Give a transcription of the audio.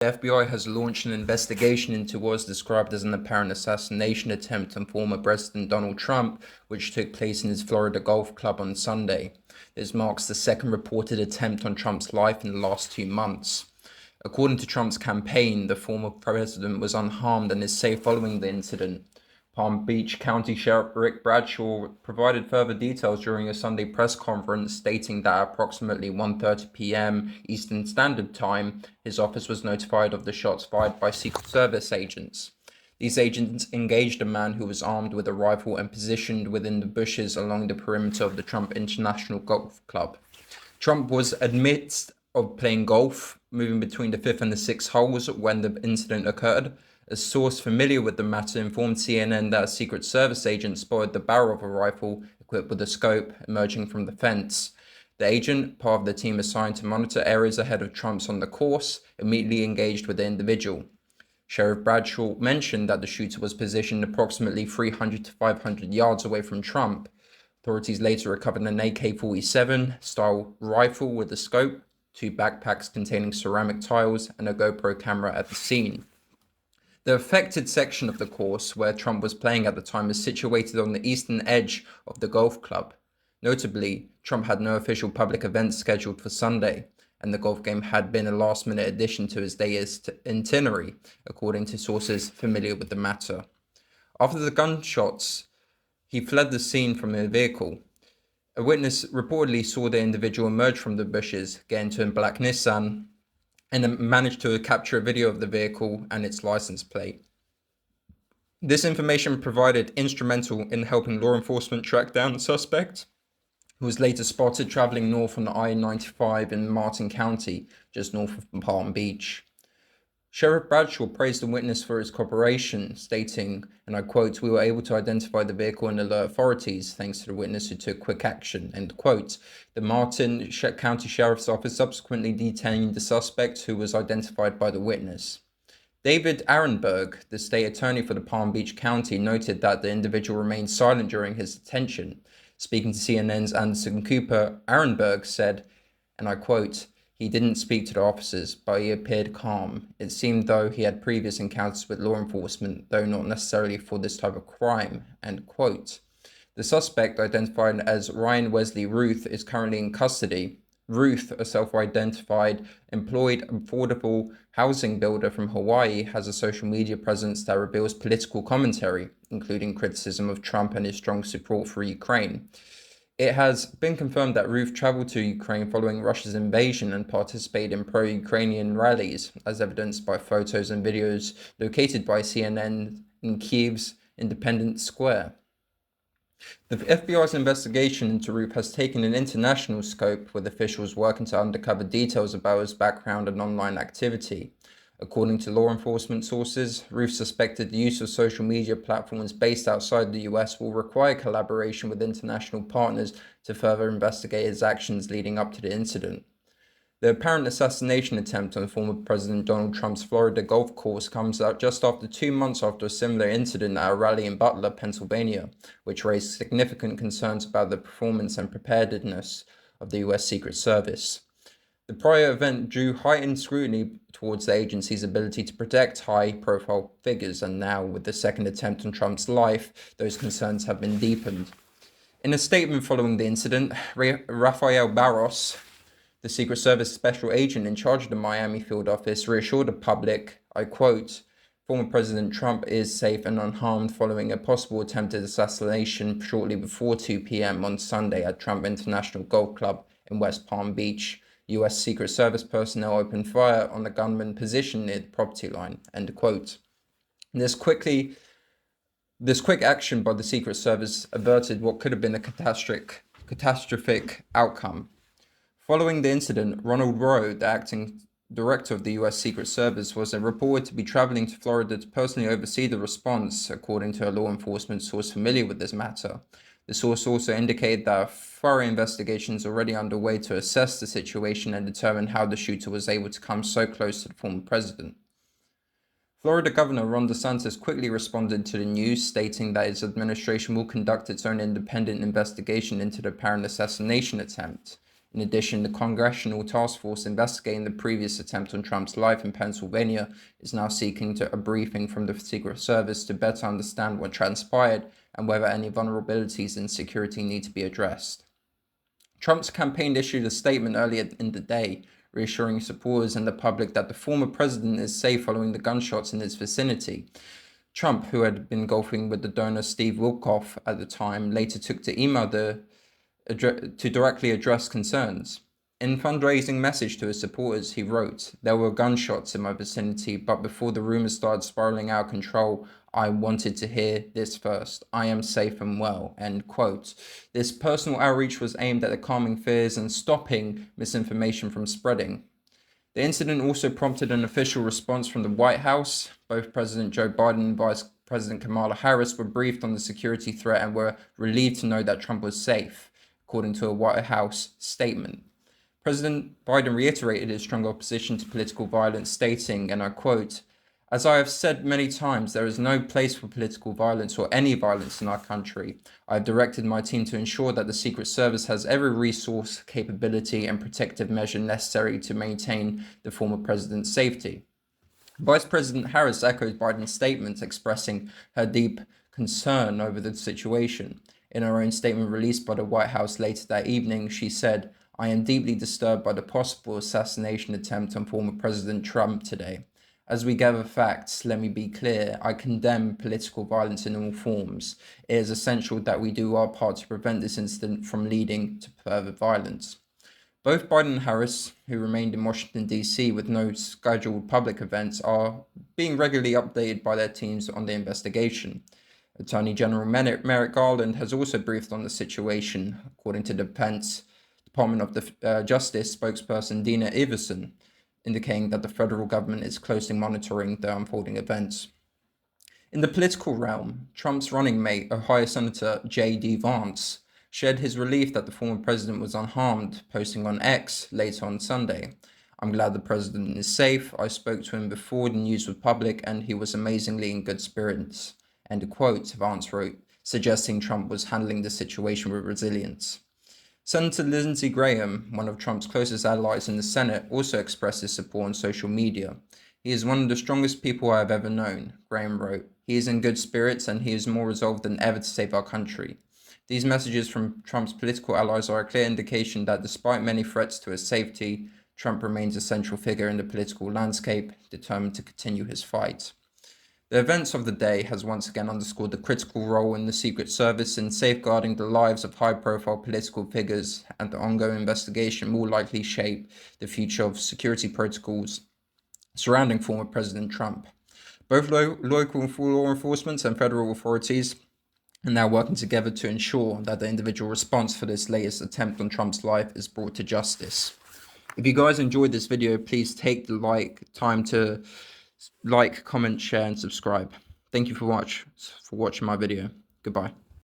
The FBI has launched an investigation into what was described as an apparent assassination attempt on former President Donald Trump, which took place in his Florida golf club on Sunday. This marks the second reported attempt on Trump's life in the last 2 months. According to Trump's campaign, the former president was unharmed and is safe following the incident. Palm Beach County Sheriff Rick Bradshaw provided further details during a Sunday press conference, stating that at approximately 1:30 p.m. Eastern Standard Time, his office was notified of the shots fired by Secret Service agents. These agents engaged a man who was armed with a rifle and positioned within the bushes along the perimeter of the Trump International Golf Club. Trump was amidst of playing golf, moving between the fifth and the sixth holes when the incident occurred. A source familiar with the matter informed CNN that a Secret Service agent spotted the barrel of a rifle equipped with a scope emerging from the fence. The agent, part of the team assigned to monitor areas ahead of Trump's on the course, immediately engaged with the individual. Sheriff Bradshaw mentioned that the shooter was positioned approximately 300 to 500 yards away from Trump. Authorities later recovered an AK-47 style rifle with a scope, 2 backpacks containing ceramic tiles, and a GoPro camera at the scene. The affected section of the course where Trump was playing at the time is situated on the eastern edge of the golf club. Notably, Trump had no official public events scheduled for Sunday, and the golf game had been a last-minute addition to his day's itinerary, according to sources familiar with the matter. After the gunshots, he fled the scene from a vehicle. A witness reportedly saw the individual emerge from the bushes, get into a black Nissan, and managed to capture a video of the vehicle and its license plate. This information provided instrumental in helping law enforcement track down the suspect, who was later spotted traveling north on I-95 in Martin County, just north of Palm Beach. Sheriff Bradshaw praised the witness for his cooperation, stating, and I quote, "We were able to identify the vehicle and alert authorities thanks to the witness who took quick action," end quote. The Martin County Sheriff's Office subsequently detained the suspect, who was identified by the witness. David Arenberg, the state attorney for the Palm Beach County, noted that the individual remained silent during his detention. Speaking to CNN's Anderson Cooper, Arenberg said, and I quote, "He didn't speak to the officers, but he appeared calm. It seemed though he had previous encounters with law enforcement, though not necessarily for this type of crime," end quote. The suspect, identified as Ryan Wesley Ruth, is currently in custody. Ruth, a self-identified employed affordable housing builder from Hawaii, has a social media presence that reveals political commentary, including criticism of Trump and his strong support for Ukraine. It has been confirmed that Ruth traveled to Ukraine following Russia's invasion and participated in pro-Ukrainian rallies, as evidenced by photos and videos located by CNN in Kiev's Independence Square. The FBI's investigation into Ruth has taken an international scope, with officials working to uncover details about his background and online activity. According to law enforcement sources, Ruth suspected the use of social media platforms based outside the US will require collaboration with international partners to further investigate his actions leading up to the incident. The apparent assassination attempt on former President Donald Trump's Florida golf course comes out just after 2 months after a similar incident at a rally in Butler, Pennsylvania, which raised significant concerns about the performance and preparedness of the US Secret Service. The prior event drew heightened scrutiny towards the agency's ability to protect high-profile figures, and now, with the second attempt on Trump's life, those concerns have been deepened. In a statement following the incident, Rafael Barros, the Secret Service special agent in charge of the Miami field office, reassured the public, I quote, "Former President Trump is safe and unharmed following a possible attempted assassination shortly before 2 p.m. on Sunday at Trump International Golf Club in West Palm Beach. U.S. Secret Service personnel opened fire on the gunman positioned near the property line," end quote. This quick action by the Secret Service averted what could have been a catastrophic outcome. Following the incident, Ronald Rowe, the acting director of the U.S. Secret Service, was reported to be traveling to Florida to personally oversee the response, according to a law enforcement source familiar with this matter. The source also indicated that thorough investigations are already underway to assess the situation and determine how the shooter was able to come so close to the former president. Florida Governor Ron DeSantis quickly responded to the news, stating that his administration will conduct its own independent investigation into the apparent assassination attempt. In addition, the Congressional Task Force investigating the previous attempt on Trump's life in Pennsylvania is now seeking a briefing from the Secret Service to better understand what transpired and whether any vulnerabilities in security need to be addressed. Trump's campaign issued a statement earlier in the day, reassuring supporters and the public that the former president is safe following the gunshots in his vicinity. Trump, who had been golfing with the donor Steve Witkoff at the time, later took to email to directly address concerns. In a fundraising message to his supporters, he wrote, "There were gunshots in my vicinity, but before the rumors started spiraling out of control, I wanted to hear this first. I am safe and well," end quote. This personal outreach was aimed at calming fears and stopping misinformation from spreading. The incident also prompted an official response from the White House. Both President Joe Biden and Vice President Kamala Harris were briefed on the security threat and were relieved to know that Trump was safe, according to a White House statement. President Biden reiterated his strong opposition to political violence, stating, and I quote, "As I have said many times, there is no place for political violence or any violence in our country. I have directed my team to ensure that the Secret Service has every resource, capability, and protective measure necessary to maintain the former president's safety." Vice President Harris echoed Biden's statement, expressing her deep concern over the situation. In her own statement released by the White House later that evening, she said, "I am deeply disturbed by the possible assassination attempt on former President Trump today. As we gather facts, let me be clear, I condemn political violence in all forms. It is essential that we do our part to prevent this incident from leading to further violence." Both Biden and Harris, who remained in Washington, D.C. with no scheduled public events, are being regularly updated by their teams on the investigation. Attorney General Merrick Garland has also briefed on the situation, according to the Department of Justice spokesperson Dina Iverson, indicating that the federal government is closely monitoring the unfolding events. In the political realm, Trump's running mate, Ohio Senator J.D. Vance, shared his relief that the former president was unharmed, posting on X later on Sunday. "I'm glad the president is safe. I spoke to him before the news was public and he was amazingly in good spirits," end quote, Vance wrote, suggesting Trump was handling the situation with resilience. Senator Lindsey Graham, one of Trump's closest allies in the Senate, also expressed his support on social media. "He is one of the strongest people I have ever known," Graham wrote. "He is in good spirits and he is more resolved than ever to save our country." These messages from Trump's political allies are a clear indication that despite many threats to his safety, Trump remains a central figure in the political landscape, determined to continue his fight. The events of the day has once again underscored the critical role in the Secret Service in safeguarding the lives of high-profile political figures, and the ongoing investigation will likely shape the future of security protocols surrounding former President Trump. Both local law enforcement and federal authorities are now working together to ensure that the individual response for this latest attempt on Trump's life is brought to justice. If you guys enjoyed this video, please take the time to like, comment, share, and subscribe. Thank you for watching my video. Goodbye.